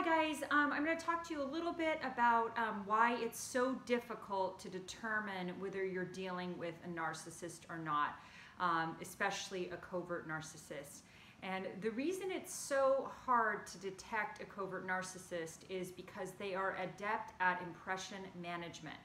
Hi guys, I'm going to talk to you a little bit about why it's so difficult to determine whether you're dealing with a narcissist or not, especially a covert narcissist. And the reason it's so hard to detect a covert narcissist is because they are adept at impression management.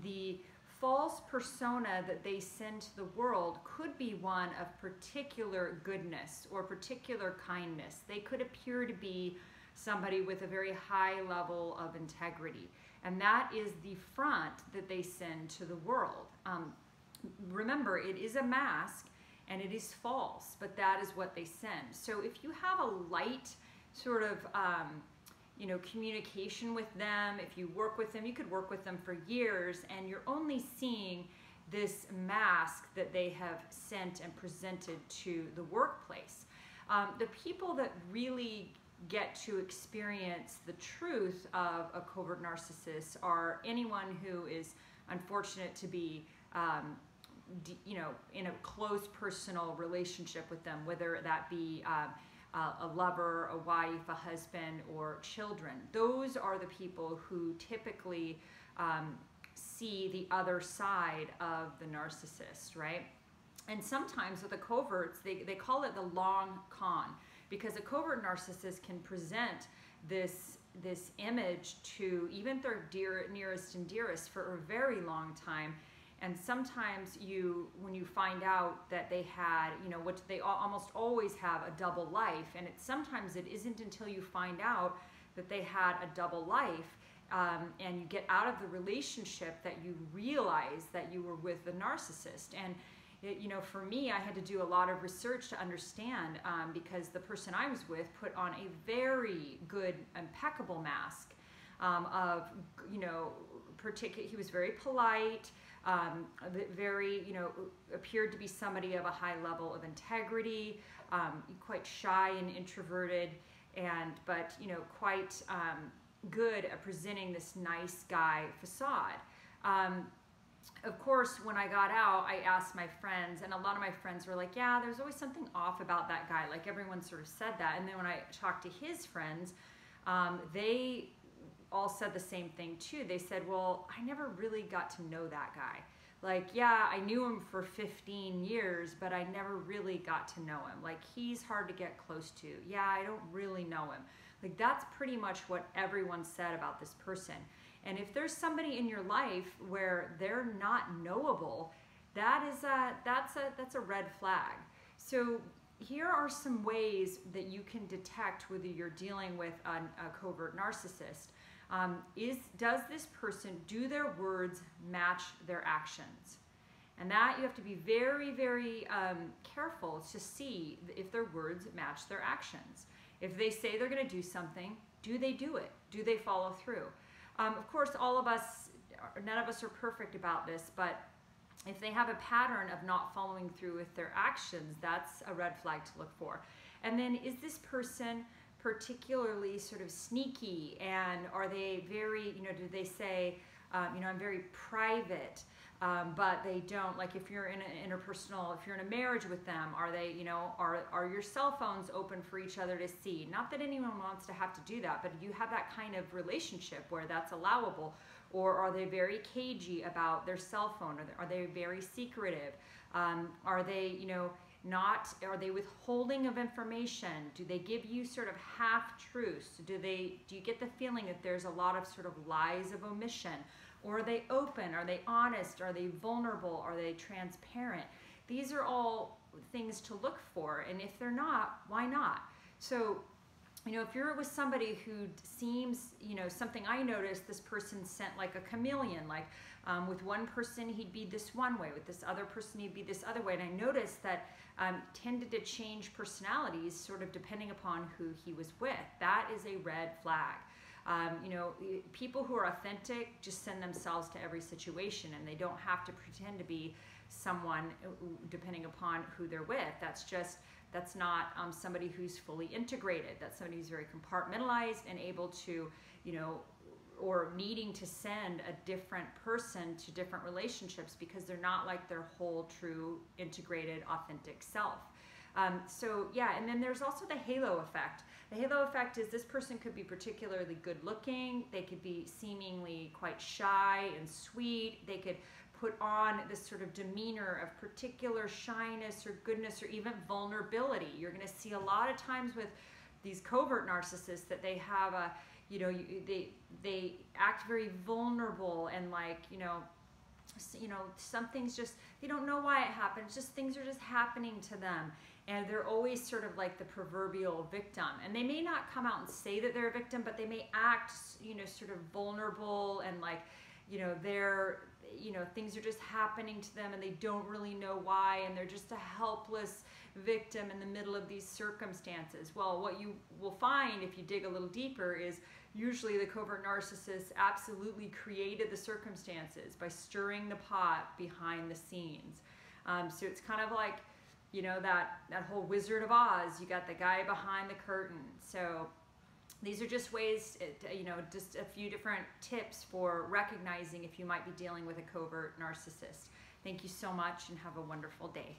The false persona that they send to the world could be one of particular goodness or particular kindness. They could appear to be somebody with a very high level of integrity, and that is the front that they send to the world. Remember, it is a mask and it is false, but that is what they send. So if you have a light sort of communication with them, if you work with them, you could work with them for years, and you're only seeing this mask that they have sent and presented to the workplace. The people that really get to experience the truth of a covert narcissist are anyone who is unfortunate to be in a close personal relationship with them, whether that be a lover, a wife, a husband, or children. Those are the people who typically see the other side of the narcissist, right? And sometimes with the coverts, they call it the long con, because a covert narcissist can present this image to even their nearest and dearest for a very long time. And sometimes when you find out that they had, what they almost always have a double life, and sometimes it isn't until you find out that they had a double life and you get out of the relationship that you realize that you were with the narcissist. And for me, I had to do a lot of research to understand because the person I was with put on a very good, impeccable mask of, he was very polite, very, appeared to be somebody of a high level of integrity, quite shy and introverted, but quite good at presenting this nice guy facade. Of course, when I got out, I asked my friends, and a lot of my friends were like, yeah, there's always something off about that guy. Like, everyone sort of said that. And then when I talked to his friends, they all said the same thing too. They said, well, I never really got to know that guy. Like, yeah, I knew him for 15 years, but I never really got to know him. Like, he's hard to get close to. Yeah, I don't really know him. Like, that's pretty much what everyone said about this person. And if there's somebody in your life where they're not knowable, that's a red flag. So here are some ways that you can detect whether you're dealing with a covert narcissist. Does this person, do their words match their actions? And that you have to be very, very careful to see if their words match their actions. If they say they're going to do something, do they do it? Do they follow through? Of course, none of us are perfect about this, but if they have a pattern of not following through with their actions, that's a red flag to look for. And then, is this person particularly sort of sneaky, and are they very, do they say, I'm very private, but they don't, like if you're in an interpersonal, if you're in a marriage with them, are they, are your cell phones open for each other to see? Not that anyone wants to have to do that, but you have that kind of relationship where that's allowable. Or are they very cagey about their cell phone? Are they very secretive? Are they, are they withholding of information? Do they give you sort of half-truths? Do you get the feeling that there's a lot of sort of lies of omission? Or are they open? Are they honest? Are they vulnerable? Are they transparent? These are all things to look for, and if they're not, why not? So, if you're with somebody who seems, something I noticed, this person sent like a chameleon, like with one person he'd be this one way, with this other person he'd be this other way, and I noticed that tended to change personalities sort of depending upon who he was with. That is a red flag. People who are authentic just send themselves to every situation, and they don't have to pretend to be someone depending upon who they're with. That's not somebody who's fully integrated. That's somebody who's very compartmentalized and able to, or needing to send a different person to different relationships because they're not like their whole, true, integrated, authentic self. So yeah, and then there's also the halo effect. The halo effect is this person could be particularly good looking, they could be seemingly quite shy and sweet, they could put on this sort of demeanor of particular shyness or goodness or even vulnerability. You're going to see a lot of times with these covert narcissists that they have a, you know, they act very vulnerable and like, you know, some things just, they don't know why it happens, just things are just happening to them. And they're always sort of like the proverbial victim. And they may not come out and say that they're a victim, but they may act, you know, sort of vulnerable and like, you know, they're, you know, things are just happening to them and they don't really know why, and they're just a helpless victim in the middle of these circumstances. Well, what you will find if you dig a little deeper is usually the covert narcissist absolutely created the circumstances by stirring the pot behind the scenes. So it's kind of like, you know, that whole Wizard of Oz, you got the guy behind the curtain. So these are just ways, you know, just a few different tips for recognizing if you might be dealing with a covert narcissist. Thank you so much and have a wonderful day.